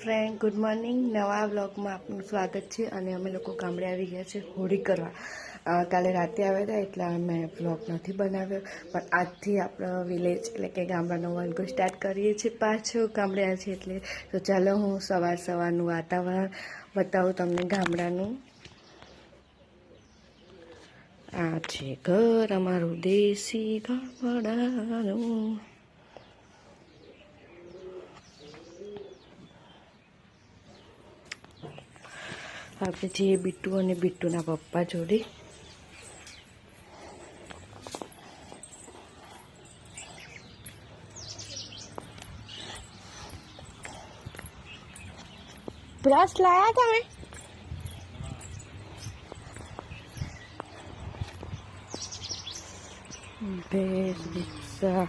Friend, good morning. નવા વ્લોગમાં આપનું સ્વાગત છે. અને અમે લોકો ગામડે આવી ગયા છે હોળી કરવા. કાલે રાતે આવ્યા હતા એટલે અમે વ્લોગ નથી બનાવ્યો, પણ આજથી આપણો વિલેજ એટલે કે ગામડાનો વલગો સ્ટાર્ટ કરીએ છીએ. પાછો ગામડે આવે છે એટલે તો ચાલો હું સવારનું વાતાવરણ બતાવું તમને ગામડાનું. આ છે ઘર અમારું દેશી ગામડાનું. આપણે જઈએ બિટ્ટુ અને બિટ્ટુના પપ્પા જોડે. બ્રશ લાયા તમે? ભેંસ રિક્ષા